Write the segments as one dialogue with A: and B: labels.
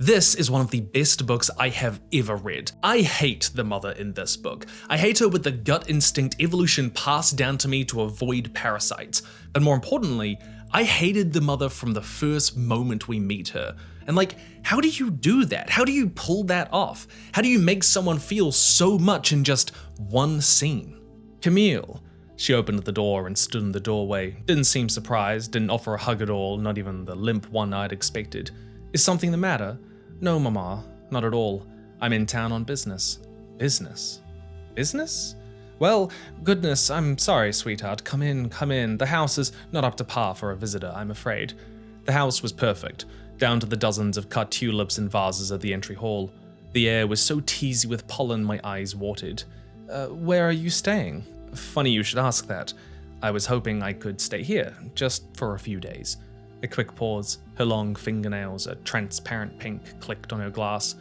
A: This is one of the best books I have ever read. I hate the mother in this book. I hate her with the gut instinct evolution passed down to me to avoid parasites. But more importantly, I hated the mother from the first moment we meet her. And like, how do you do that? How do you pull that off? How do you make someone feel so much in just one scene? Camille. She opened the door and stood in the doorway. Didn't seem surprised, didn't offer a hug at all, not even the limp one I'd expected. Is something the matter? No, Mama, not at all. I'm in town on business. Business? Business? Well, goodness, I'm sorry, sweetheart. Come in, come in. The house is not up to par for a visitor, I'm afraid. The house was perfect, down to the dozens of cut tulips in vases at the entry hall. The air was so teasy with pollen my eyes watered. Where are you staying? Funny you should ask that. I was hoping I could stay here, just for a few days. A quick pause, her long fingernails, a transparent pink, clicked on her glass.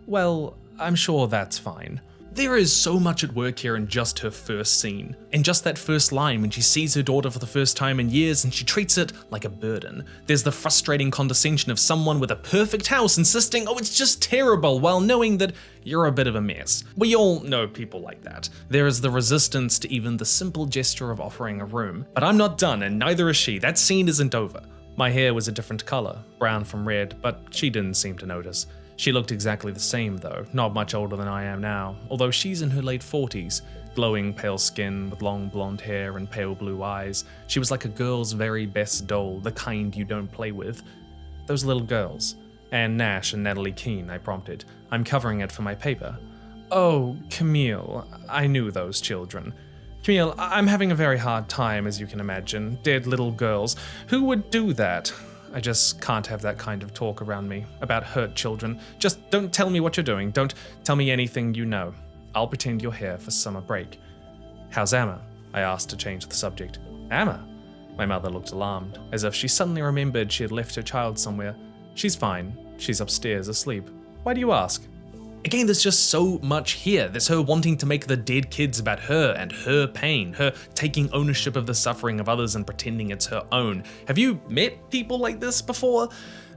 A: Well, I'm sure that's fine. There is so much at work here in just her first scene. In just that first line when she sees her daughter for the first time in years and she treats it like a burden. There's the frustrating condescension of someone with a perfect house insisting, oh, it's just terrible, while knowing that you're a bit of a mess. We all know people like that. There is the resistance to even the simple gesture of offering a room. But I'm not done, and neither is she. That scene isn't over. My hair was a different color, brown from red, but she didn't seem to notice. She looked exactly the same though, not much older than I am now, although she's in her late 40s, glowing pale skin with long blonde hair and pale blue eyes. She was like a girl's very best doll, the kind you don't play with. Those little girls. Anne Nash and Natalie Keene, I prompted. I'm covering it for my paper. Oh, Camille, I knew those children. Camille, I'm having a very hard time, as you can imagine. Dead little girls. Who would do that? I just can't have that kind of talk around me about hurt children. Just don't tell me what you're doing. Don't tell me anything you know. I'll pretend you're here for summer break. How's Amma? I asked to change the subject. Amma? My mother looked alarmed, as if she suddenly remembered she had left her child somewhere. She's fine. She's upstairs asleep. Why do you ask? Again, there's just so much here. There's her wanting to make the dead kids about her and her pain, her taking ownership of the suffering of others and pretending it's her own. Have you met people like this before?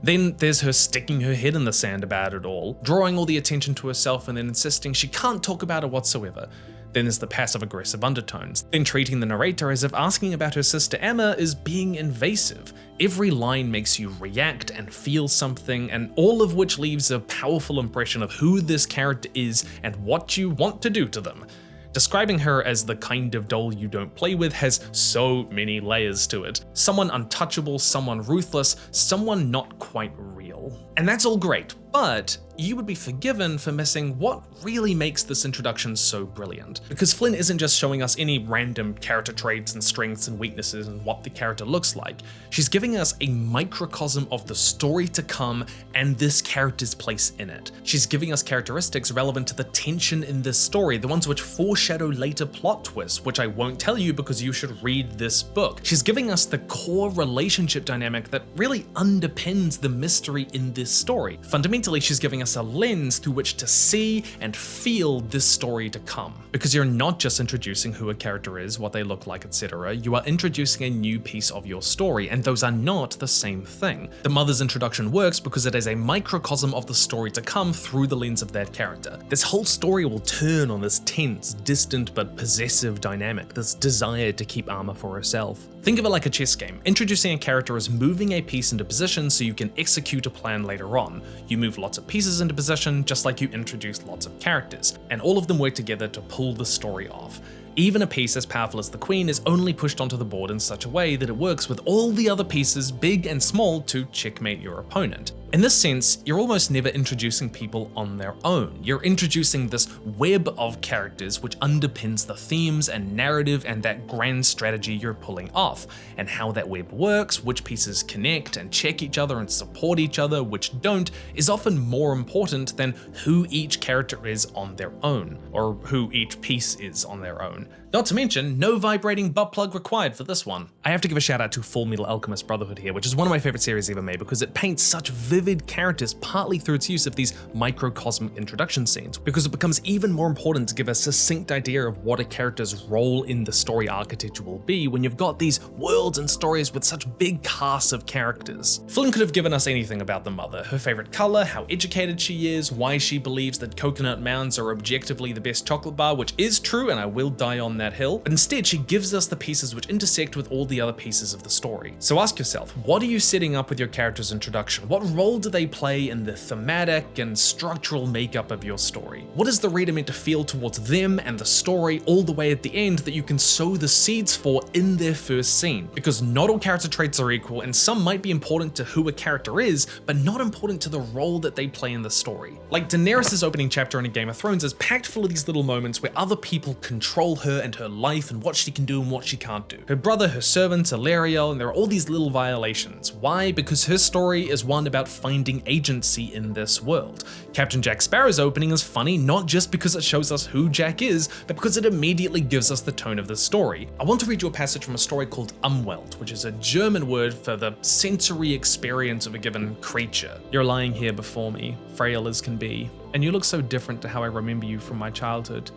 A: Then there's her sticking her head in the sand about it all, drawing all the attention to herself and then insisting she can't talk about it whatsoever. Then there's the passive-aggressive undertones, then treating the narrator as if asking about her sister Emma is being invasive. Every line makes you react and feel something, and all of which leaves a powerful impression of who this character is and what you want to do to them. Describing her as the kind of doll you don't play with has so many layers to it. Someone untouchable, someone ruthless, someone not quite real. And that's all great, but you would be forgiven for missing what really makes this introduction so brilliant. Because Flynn isn't just showing us any random character traits and strengths and weaknesses and what the character looks like. She's giving us a microcosm of the story to come and this character's place in it. She's giving us characteristics relevant to the tension in this story, the ones which foreshadow later plot twists, which I won't tell you because you should read this book. She's giving us the core relationship dynamic that really underpins the mystery in this story. Fundamentally, she's giving us a lens through which to see and feel this story to come. Because you're not just introducing who a character is, what they look like, etc. You are introducing a new piece of your story, and those are not the same thing. The mother's introduction works because it is a microcosm of the story to come through the lens of that character. This whole story will turn on this tense, distant but possessive dynamic, this desire to keep Amma for herself. Think of it like a chess game. Introducing a character as moving a piece into position so you can execute a plan later on. You move lots of pieces into position just like you introduce lots of characters, and all of them work together to pull the story off. Even a piece as powerful as the queen is only pushed onto the board in such a way that it works with all the other pieces, big and small, to checkmate your opponent. In this sense, you're almost never introducing people on their own. You're introducing this web of characters which underpins the themes and narrative and that grand strategy you're pulling off, and how that web works, which pieces connect and check each other and support each other, which don't, is often more important than who each character is on their own, or who each piece is on their own. Not to mention, no vibrating butt plug required for this one. I have to give a shout out to Full Metal Alchemist Brotherhood here, which is one of my favorite series ever made because it paints such vivid characters partly through its use of these microcosm introduction scenes, because it becomes even more important to give a succinct idea of what a character's role in the story architecture will be when you've got these worlds and stories with such big casts of characters. Flynn could have given us anything about the mother, her favorite color, how educated she is, why she believes that Coconut Mounds are objectively the best chocolate bar, which is true and I will die on that hill, but instead she gives us the pieces which intersect with all the other pieces of the story. So ask yourself, what are you setting up with your character's introduction? What role do they play in the thematic and structural makeup of your story? What is the reader meant to feel towards them and the story all the way at the end that you can sow the seeds for in their first scene? Because not all character traits are equal, and some might be important to who a character is, but not important to the role that they play in the story. Like Daenerys' opening chapter in A Game of Thrones is packed full of these little moments where other people control her and her life and what she can do and what she can't do. Her brother, her servants, Illyrio, and there are all these little violations. Why? Because her story is one about finding agency in this world. Captain Jack Sparrow's opening is funny not just because it shows us who Jack is, but because it immediately gives us the tone of the story. I want to read you a passage from a story called Umwelt, which is a German word for the sensory experience of a given creature. You're lying here before me, frail as can be, and you look so different to how I remember you from my childhood.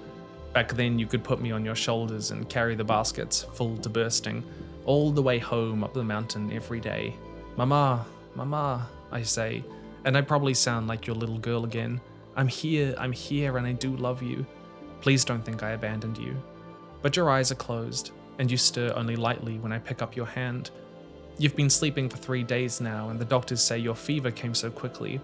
A: Back then you could put me on your shoulders and carry the baskets, full to bursting, all the way home up the mountain every day. Mama, Mama, I say, and I probably sound like your little girl again. I'm here, and I do love you. Please don't think I abandoned you. But your eyes are closed, and you stir only lightly when I pick up your hand. You've been sleeping for 3 days now, and the doctors say your fever came so quickly.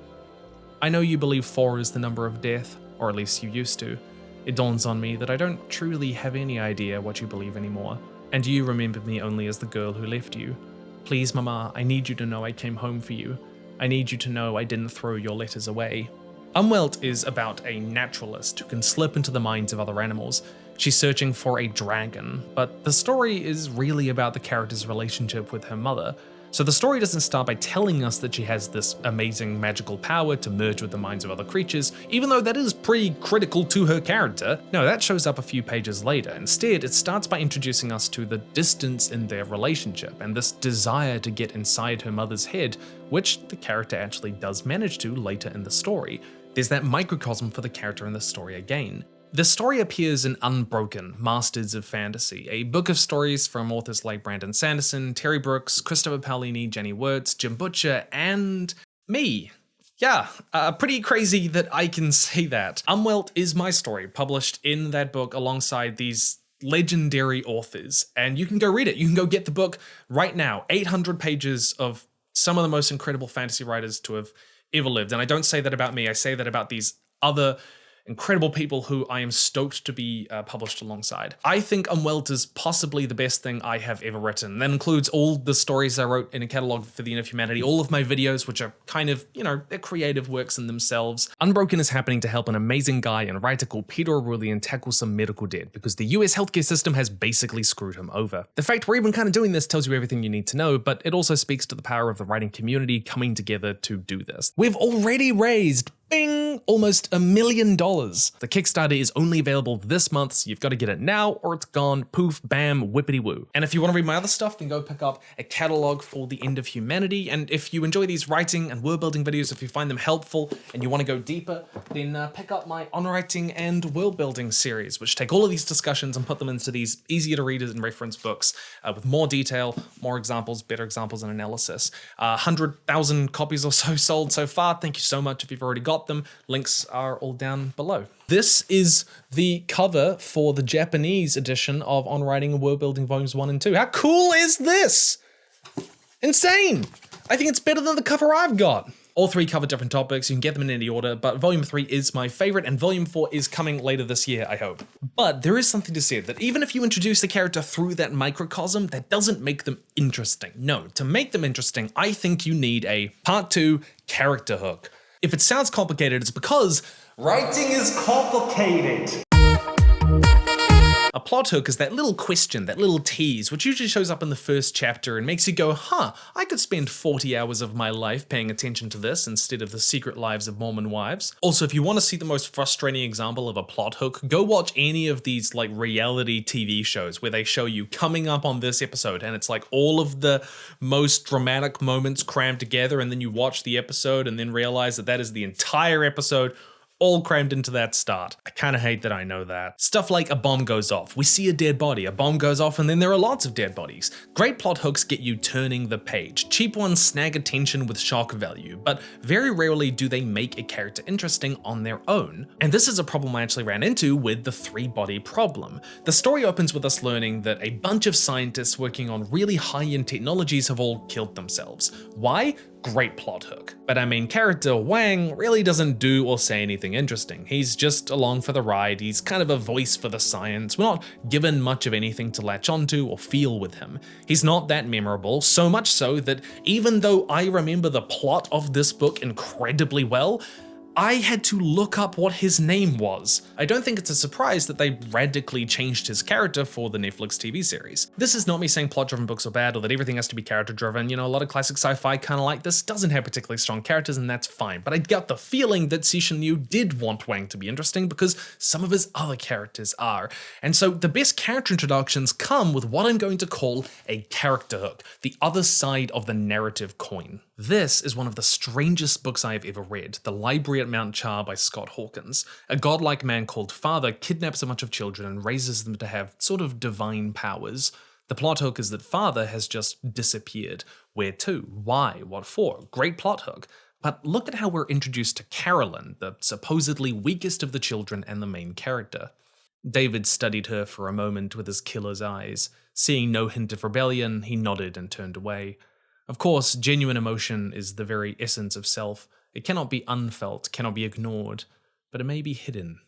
A: I know you believe 4 is the number of death, or at least you used to. It dawns on me that I don't truly have any idea what you believe anymore. And you remember me only as the girl who left you. Please, Mama, I need you to know I came home for you. I need you to know I didn't throw your letters away. Umwelt is about a naturalist who can slip into the minds of other animals. She's searching for a dragon, but the story is really about the character's relationship with her mother. So the story doesn't start by telling us that she has this amazing magical power to merge with the minds of other creatures, even though that is pretty critical to her character. No, that shows up a few pages later. Instead, it starts by introducing us to the distance in their relationship and this desire to get inside her mother's head, which the character actually does manage to later in the story. There's that microcosm for the character in the story again. The story appears in Unbroken, Masters of Fantasy, a book of stories from authors like Brandon Sanderson, Terry Brooks, Christopher Paolini, Jenny Wirtz, Jim Butcher, and me. Yeah, pretty crazy that I can say that. Umwelt is my story, published in that book alongside these legendary authors, and you can go read it. You can go get the book right now. 800 pages of some of the most incredible fantasy writers to have ever lived. And I don't say that about me, I say that about these other incredible people who I am stoked to be published alongside. I think Umwelt is possibly the best thing I have ever written. That includes all the stories I wrote in a catalog for the End of Humanity, all of my videos, which are kind of, they're creative works in themselves. Unbroken is happening to help an amazing guy and writer called Peter Aurelian tackle some medical debt because the US healthcare system has basically screwed him over. The fact we're even kind of doing this tells you everything you need to know, but it also speaks to the power of the writing community coming together to do this. We've already raised almost $1 million. The Kickstarter is only available this month, so you've got to get it now or it's gone. Poof, bam, whippity woo. And if you want to read my other stuff, then go pick up a catalog for the End of Humanity. And if you enjoy these writing and world building videos, if you find them helpful and you want to go deeper, then pick up my On Writing and World Building series, which take all of these discussions and put them into these easier to read and reference books with more detail, more examples, better examples and analysis. 100,000 copies or so sold so far. Thank you so much if you've already got them. Links are all down below. This is the cover for the Japanese edition of On Writing and World Building Volumes 1 and 2. How cool is this? Insane! I think it's better than the cover I've got. All 3 cover different topics, you can get them in any order, but Volume 3 is my favorite and Volume 4 is coming later this year, I hope. But there is something to say that even if you introduce the character through that microcosm, that doesn't make them interesting. No, to make them interesting, I think you need a Part 2 character hook. If it sounds complicated, it's because writing is complicated. A plot hook is that little question, that little tease, which usually shows up in the first chapter and makes you go, huh, I could spend 40 hours of my life paying attention to this instead of the Secret Lives of Mormon Wives. Also, if you want to see the most frustrating example of a plot hook, go watch any of these like reality TV shows where they show you coming up on this episode and it's like all of the most dramatic moments crammed together, and then you watch the episode and then realize that that is the entire episode all crammed into that start. I kind of hate that I know that. Stuff like a bomb goes off, we see a dead body, a bomb goes off, and then there are lots of dead bodies. Great plot hooks get you turning the page. Cheap ones snag attention with shock value, but very rarely do they make a character interesting on their own. And this is a problem I actually ran into with the 3-body problem. The story opens with us learning that a bunch of scientists working on really high-end technologies have all killed themselves. Why? Great plot hook. But our main character, Wang, really doesn't do or say anything interesting. He's just along for the ride, he's kind of a voice for the science. We're not given much of anything to latch onto or feel with him. He's not that memorable, so much so that even though I remember the plot of this book incredibly well, I had to look up what his name was. I don't think it's a surprise that they radically changed his character for the Netflix TV series. This is not me saying plot-driven books are bad or that everything has to be character-driven. You know, a lot of classic sci-fi kind of like this doesn't have particularly strong characters, and that's fine. But I got the feeling that Cixin Yu did want Wang to be interesting because some of his other characters are. And so the best character introductions come with what I'm going to call a character hook, the other side of the narrative coin. This is one of the strangest books I have ever read, The Library at Mount Char by Scott Hawkins. A godlike man called Father kidnaps a bunch of children and raises them to have sort of divine powers. The plot hook is that Father has just disappeared. Where to? Why? What for? Great plot hook. But look at how we're introduced to Carolyn, the supposedly weakest of the children and the main character. David studied her for a moment with his killer's eyes. Seeing no hint of rebellion, he nodded and turned away. Of course, genuine emotion is the very essence of self. It cannot be unfelt, cannot be ignored, but it may be hidden.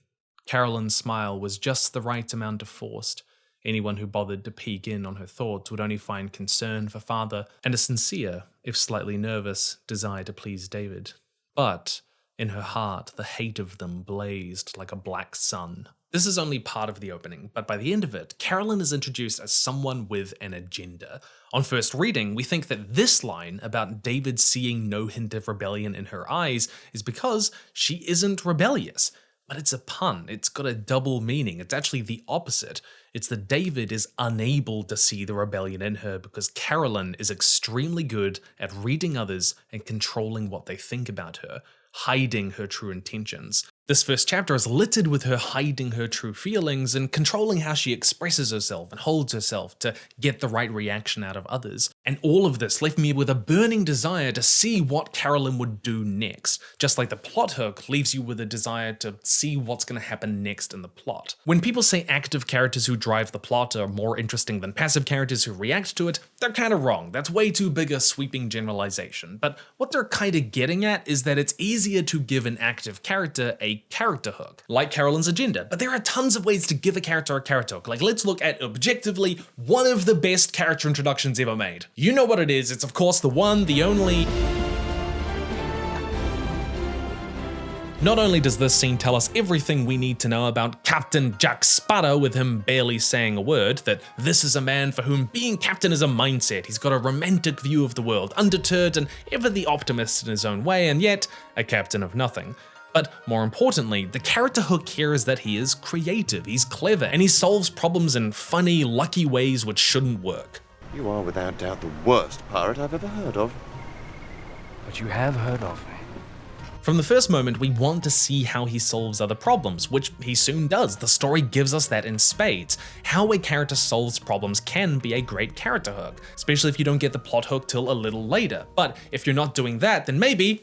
A: Carolyn's smile was just the right amount of forced. Anyone who bothered to peek in on her thoughts would only find concern for Father and a sincere, if slightly nervous, desire to please David. But in her heart, the hate of them blazed like a black sun. This is only part of the opening, but by the end of it, Carolyn is introduced as someone with an agenda. On first reading, we think that this line about David seeing no hint of rebellion in her eyes is because she isn't rebellious. But it's a pun, it's got a double meaning, it's actually the opposite. It's that David is unable to see the rebellion in her because Carolyn is extremely good at reading others and controlling what they think about her, hiding her true intentions. This first chapter is littered with her hiding her true feelings and controlling how she expresses herself and holds herself to get the right reaction out of others. And all of this left me with a burning desire to see what Carolyn would do next, just like the plot hook leaves you with a desire to see what's going to happen next in the plot. When people say active characters who drive the plot are more interesting than passive characters who react to it, they're kind of wrong. That's way too big a sweeping generalization. But what they're kind of getting at is that it's easier to give an active character a character hook, like Carolyn's agenda. But there are tons of ways to give a character hook. Like, let's look at objectively one of the best character introductions ever made. You know what it is. It's of course the one, the only. Not only does this scene tell us everything we need to know about Captain Jack Sparrow with him barely saying a word, that this is a man for whom being captain is a mindset, he's got a romantic view of the world, undeterred and ever the optimist in his own way, and yet a captain of nothing. But more importantly, the character hook here is that he is creative, he's clever, and he solves problems in funny, lucky ways which shouldn't work.
B: You are without doubt the worst pirate I've ever heard of.
C: But you have heard of me.
A: From the first moment, we want to see how he solves other problems, which he soon does. The story gives us that in spades. How a character solves problems can be a great character hook, especially if you don't get the plot hook till a little later. But if you're not doing that, then maybe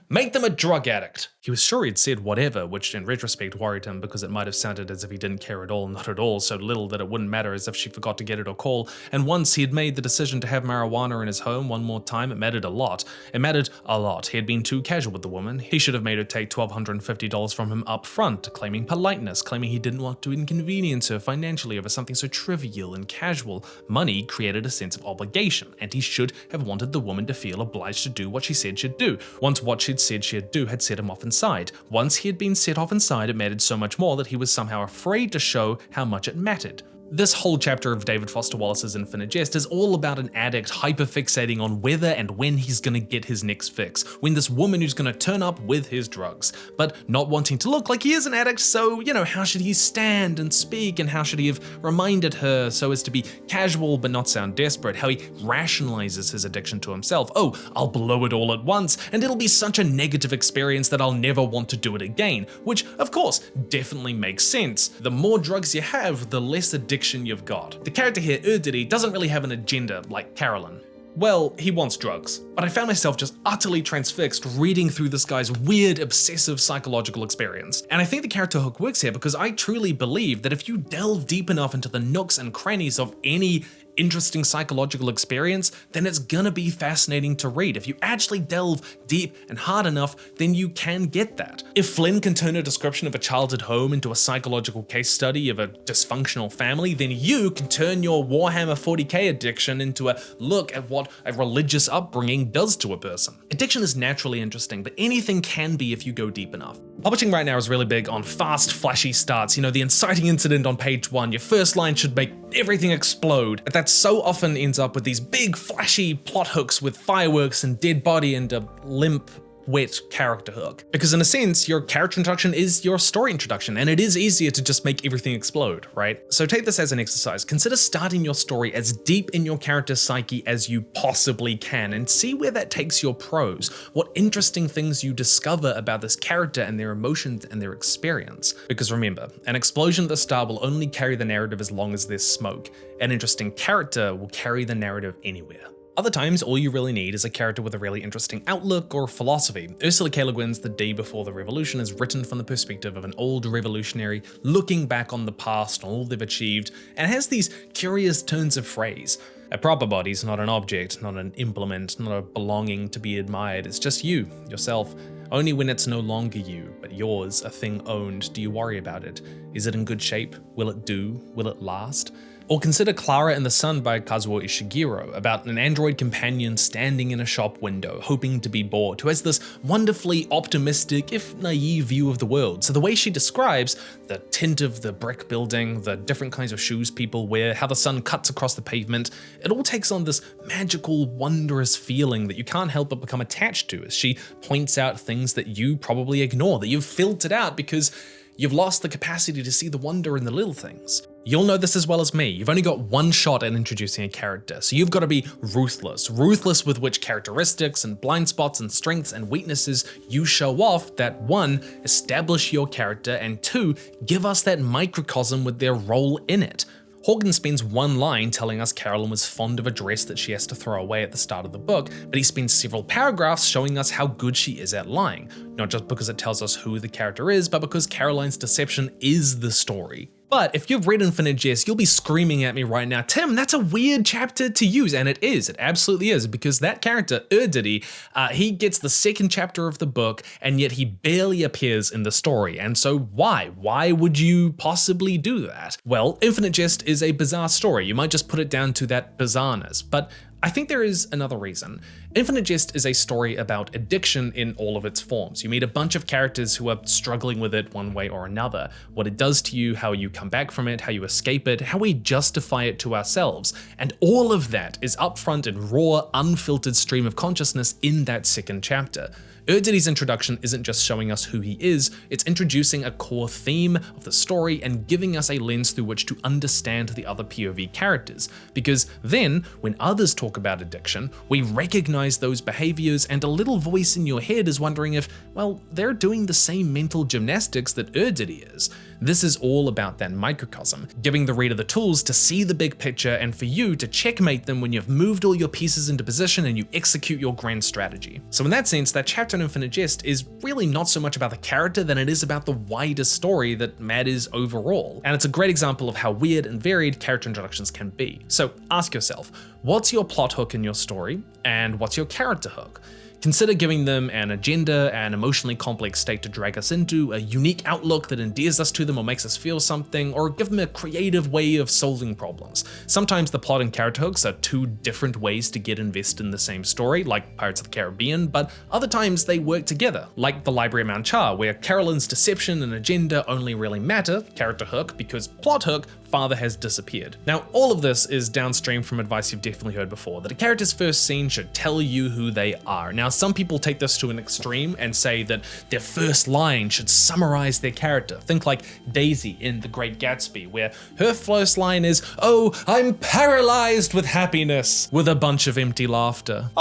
A: make them a drug addict. He was sure he'd said whatever, which in retrospect worried him because it might have sounded as if he didn't care at all, not at all, so little that it wouldn't matter, as if she forgot to get it or call. And once he had made the decision to have marijuana in his home one more time, it mattered a lot. It mattered a lot. He had been too casual with the woman. He should have made her take $1,250 from him up front, claiming politeness, claiming he didn't want to inconvenience her financially over something so trivial and casual. Money created a sense of obligation, and he should have wanted the woman to feel obliged to do what she said she'd do. Once what she'd had said she'd do had set him off inside. Once he had been set off inside, it mattered so much more that he was somehow afraid to show how much it mattered. This whole chapter of David Foster Wallace's Infinite Jest is all about an addict hyperfixating on whether and when he's gonna get his next fix, when this woman who's gonna turn up with his drugs, but not wanting to look like he is an addict, so, how should he stand and speak, and how should he have reminded her so as to be casual but not sound desperate, how he rationalizes his addiction to himself. Oh, I'll blow it all at once, and it'll be such a negative experience that I'll never want to do it again, which, of course, definitely makes sense. The more drugs you have, the less addiction you've got. The character here, Erdity, doesn't really have an agenda like Carolyn. Well, he wants drugs, but I found myself just utterly transfixed reading through this guy's weird, obsessive psychological experience. And I think the character hook works here because I truly believe that if you delve deep enough into the nooks and crannies of any interesting psychological experience, then it's gonna be fascinating to read. If you actually delve deep and hard enough, then you can get that. If Flynn can turn a description of a childhood home into a psychological case study of a dysfunctional family, then you can turn your Warhammer 40k addiction into a look at what a religious upbringing does to a person. Addiction is naturally interesting, but anything can be if you go deep enough. Publishing right now is really big on fast, flashy starts. The inciting incident on page 1, your first line should make everything explode. That so often ends up with these big, flashy plot hooks with fireworks and dead body and a limp, wet character hook. Because in a sense, your character introduction is your story introduction, and it is easier to just make everything explode, right? So take this as an exercise. Consider starting your story as deep in your character's psyche as you possibly can, and see where that takes your prose, what interesting things you discover about this character and their emotions and their experience. Because remember, an explosion at the start will only carry the narrative as long as there's smoke. An interesting character will carry the narrative anywhere. Other times, all you really need is a character with a really interesting outlook or philosophy. Ursula K. Le Guin's The Day Before the Revolution is written from the perspective of an old revolutionary looking back on the past and all they've achieved, and has these curious turns of phrase. A proper body's not an object, not an implement, not a belonging to be admired. It's just you, yourself. Only when it's no longer you, but yours, a thing owned, do you worry about it. Is it in good shape? Will it do? Will it last? Or consider Clara and the Sun by Kazuo Ishiguro, about an android companion standing in a shop window, hoping to be bought, who has this wonderfully optimistic, if naive view of the world. So the way she describes the tint of the brick building, the different kinds of shoes people wear, how the sun cuts across the pavement, it all takes on this magical, wondrous feeling that you can't help but become attached to as she points out things that you probably ignore, that you've filtered out because you've lost the capacity to see the wonder in the little things. You'll know this as well as me. You've only got one shot at introducing a character, so you've got to be ruthless. Ruthless with which characteristics and blind spots and strengths and weaknesses you show off that 1, establish your character, and 2, give us that microcosm with their role in it. Horgan spends one line telling us Carolyn was fond of a dress that she has to throw away at the start of the book, but he spends several paragraphs showing us how good she is at lying. Not just because it tells us who the character is, but because Caroline's deception is the story. But if you've read Infinite Jest, you'll be screaming at me right now, Tim, that's a weird chapter to use. And it is, it absolutely is, because that character, Erdity, he gets the second chapter of the book, and yet he barely appears in the story. And so why? Why would you possibly do that? Well, Infinite Jest is a bizarre story. You might just put it down to that bizarreness, but I think there is another reason. Infinite Jest is a story about addiction in all of its forms. You meet a bunch of characters who are struggling with it one way or another. What it does to you, how you come back from it, how you escape it, how we justify it to ourselves. And all of that is upfront in raw, unfiltered stream of consciousness in that second chapter. Erdity's introduction isn't just showing us who he is, it's introducing a core theme of the story and giving us a lens through which to understand the other POV characters. Because then, when others talk about addiction, we recognize those behaviors, and a little voice in your head is wondering if, well, they're doing the same mental gymnastics that Erdity is. This is all about that microcosm, giving the reader the tools to see the big picture and for you to checkmate them when you've moved all your pieces into position and you execute your grand strategy. So in that sense, that chapter in Infinite Jest is really not so much about the character than it is about the wider story that matters overall. And it's a great example of how weird and varied character introductions can be. So ask yourself, what's your plot hook in your story, and what's your character hook? Consider giving them an agenda, an emotionally complex state to drag us into, a unique outlook that endears us to them or makes us feel something, or give them a creative way of solving problems. Sometimes the plot and character hooks are two different ways to get invested in the same story, like Pirates of the Caribbean, but other times they work together, like The Library of Mount Char, where Carolyn's deception and agenda only really matter, character hook, because plot hook, father has disappeared. Now, all of this is downstream from advice you've definitely heard before, that a character's first scene should tell you who they are. Now, some people take this to an extreme and say that their first line should summarize their character. Think like Daisy in The Great Gatsby, where her first line is, "Oh, I'm paralyzed with happiness," with a bunch of empty laughter.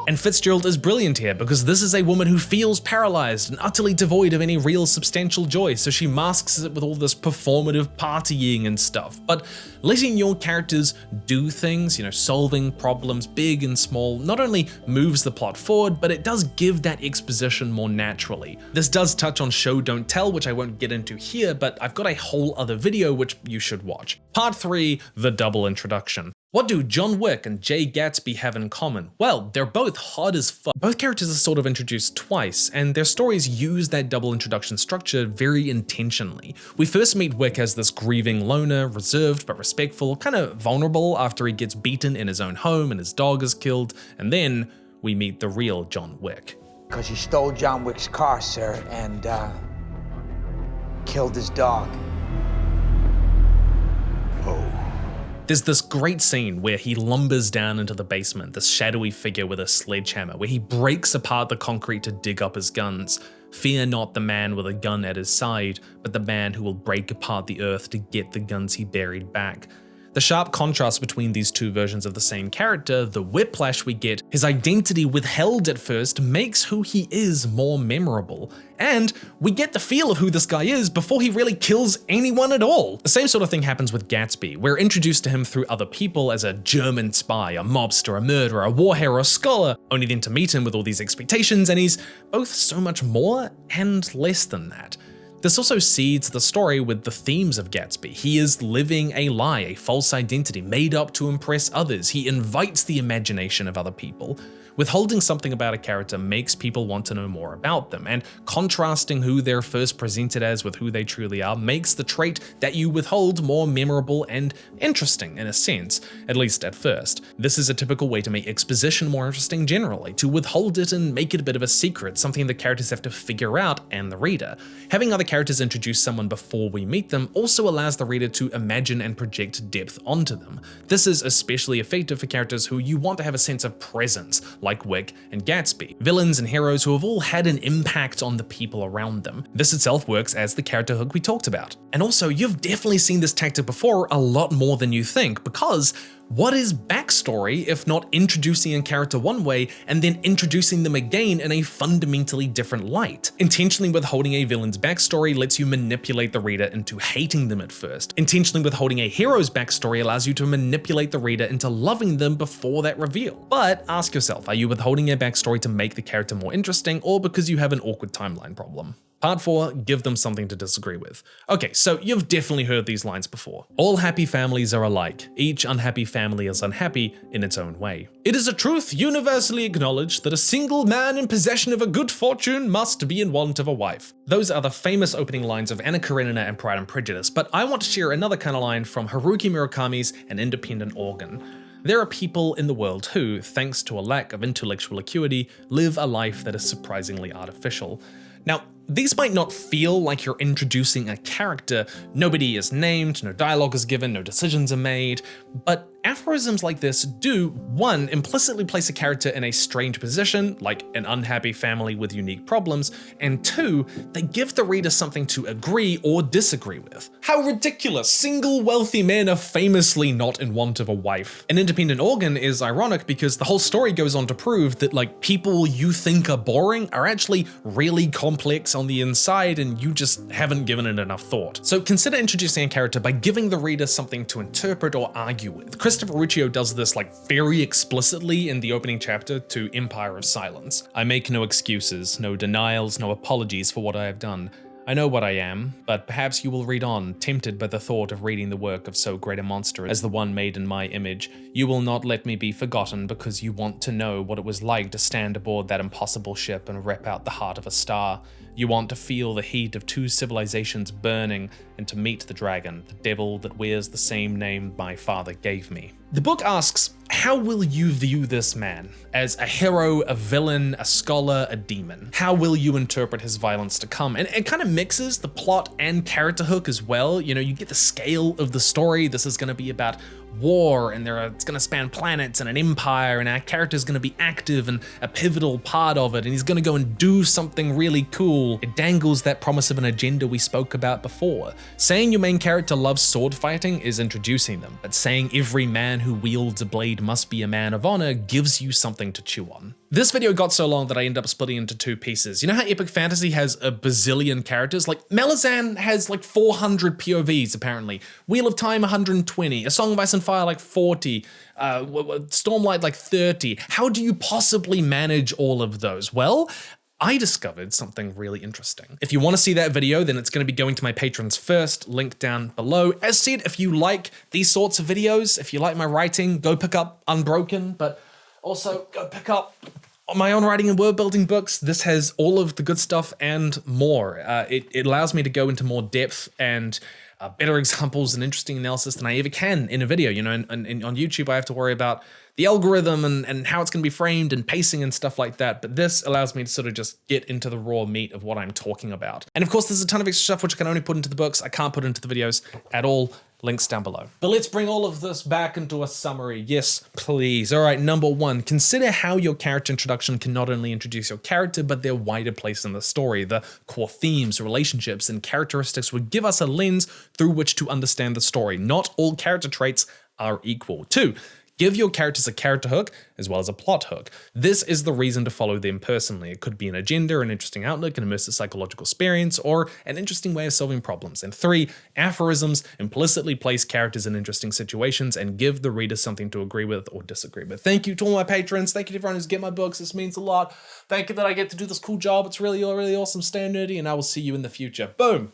A: And Fitzgerald is brilliant here because this is a woman who feels paralyzed and utterly devoid of any real substantial joy, so she masks it with all this performative partying and stuff. But letting your characters do things, solving problems big and small, not only moves the plot forward, but it does give that exposition more naturally. This does touch on show don't tell, which I won't get into here, but I've got a whole other video which you should watch. Part 3, the double introduction. What do John Wick and Jay Gatsby have in common? Well, they're both hot as fuck. Both characters are sort of introduced twice, and their stories use that double introduction structure very intentionally. We first meet Wick as this grieving loner, reserved but respectful, kind of vulnerable after he gets beaten in his own home and his dog is killed, and then we meet the real John Wick.
D: Because you stole John Wick's car, sir, and killed his dog.
A: There's this great scene where he lumbers down into the basement, this shadowy figure with a sledgehammer, where he breaks apart the concrete to dig up his guns. Fear not the man with a gun at his side, but the man who will break apart the earth to get the guns he buried back. The sharp contrast between these two versions of the same character, the whiplash we get, his identity withheld at first, makes who he is more memorable. And we get the feel of who this guy is before he really kills anyone at all. The same sort of thing happens with Gatsby. We're introduced to him through other people as a German spy, a mobster, a murderer, a war hero, a scholar, only then to meet him with all these expectations, and he's both so much more and less than that. This also seeds the story with the themes of Gatsby. He is living a lie, a false identity made up to impress others. He invites the imagination of other people. Withholding something about a character makes people want to know more about them, and contrasting who they're first presented as with who they truly are makes the trait that you withhold more memorable and interesting in a sense, at least at first. This is a typical way to make exposition more interesting generally, to withhold it and make it a bit of a secret, something the characters have to figure out and the reader. Having other characters introduce someone before we meet them also allows the reader to imagine and project depth onto them. This is especially effective for characters who you want to have a sense of presence, like Wick and Gatsby, villains and heroes who have all had an impact on the people around them. This itself works as the character hook we talked about. And also, you've definitely seen this tactic before a lot more than you think, because what is backstory if not introducing a character one way and then introducing them again in a fundamentally different light? Intentionally withholding a villain's backstory lets you manipulate the reader into hating them at first. Intentionally withholding a hero's backstory allows you to manipulate the reader into loving them before that reveal. But ask yourself, are you withholding a backstory to make the character more interesting, or because you have an awkward timeline problem? Part 4, give them something to disagree with. Okay, so you've definitely heard these lines before. All happy families are alike. Each unhappy family is unhappy in its own way. It is a truth universally acknowledged that a single man in possession of a good fortune must be in want of a wife. Those are the famous opening lines of Anna Karenina and Pride and Prejudice, but I want to share another kind of line from Haruki Murakami's An Independent Organ. There are people in the world who, thanks to a lack of intellectual acuity, live a life that is surprisingly artificial. Now, these might not feel like you're introducing a character, nobody is named, no dialogue is given, no decisions are made, but aphorisms like this do, 1, implicitly place a character in a strange position, like an unhappy family with unique problems, and 2, they give the reader something to agree or disagree with. How ridiculous! Single wealthy men are famously not in want of a wife. An Independent Organ is ironic because the whole story goes on to prove that people you think are boring are actually really complex on the inside and you just haven't given it enough thought. So consider introducing a character by giving the reader something to interpret or argue with. Christopher Ruccio does this very explicitly in the opening chapter to Empire of Silence. I make no excuses, no denials, no apologies for what I have done. I know what I am, but perhaps you will read on, tempted by the thought of reading the work of so great a monster as the one made in my image. You will not let me be forgotten because you want to know what it was like to stand aboard that impossible ship and rip out the heart of a star. You want to feel the heat of 2 civilizations burning and to meet the dragon, the devil that wears the same name my father gave me. The book asks, how will you view this man? As a hero, a villain, a scholar, a demon? How will you interpret his violence to come? And it kind of mixes the plot and character hook as well. You know, you get the scale of the story. This is going to be about war, and it's going to span planets and an empire, and our character's going to be active and a pivotal part of it, and he's going to go and do something really cool. It dangles that promise of an agenda we spoke about before. Saying your main character loves sword fighting is introducing them, but saying every man who wields a blade must be a man of honor gives you something to chew on. This video got so long that I ended up splitting into 2 pieces. You know how epic fantasy has a bazillion characters? Like Malazan has like 400 POVs apparently. Wheel of Time 120, A Song of Ice and Fire like 40, Stormlight like 30. How do you possibly manage all of those? Well, I discovered something really interesting. If you want to see that video, then it's going to be going to my patrons first, link down below. As said, if you like these sorts of videos, if you like my writing, go pick up Unbroken, but also go pick up my own writing and world building books. This has all of the good stuff and more. It allows me to go into more depth and better examples and interesting analysis than I ever can in a video. You know, and on YouTube, I have to worry about the algorithm and how it's going to be framed and pacing and stuff like that. But this allows me to sort of just get into the raw meat of what I'm talking about. And of course, there's a ton of extra stuff which I can only put into the books. I can't put into the videos at all. Links down below. But let's bring all of this back into a summary. Yes, please. All right, number 1, consider how your character introduction can not only introduce your character, but their wider place in the story. The core themes, relationships, and characteristics would give us a lens through which to understand the story. Not all character traits are equal. 2, give your characters a character hook as well as a plot hook. This is the reason to follow them personally. It could be an agenda, an interesting outlook, an immersive psychological experience, or an interesting way of solving problems. And 3, aphorisms implicitly place characters in interesting situations and give the reader something to agree with or disagree with. Thank you to all my patrons. Thank you to everyone who's getting my books. This means a lot. Thank you that I get to do this cool job. It's really, really awesome. Stay nerdy, and I will see you in the future. Boom.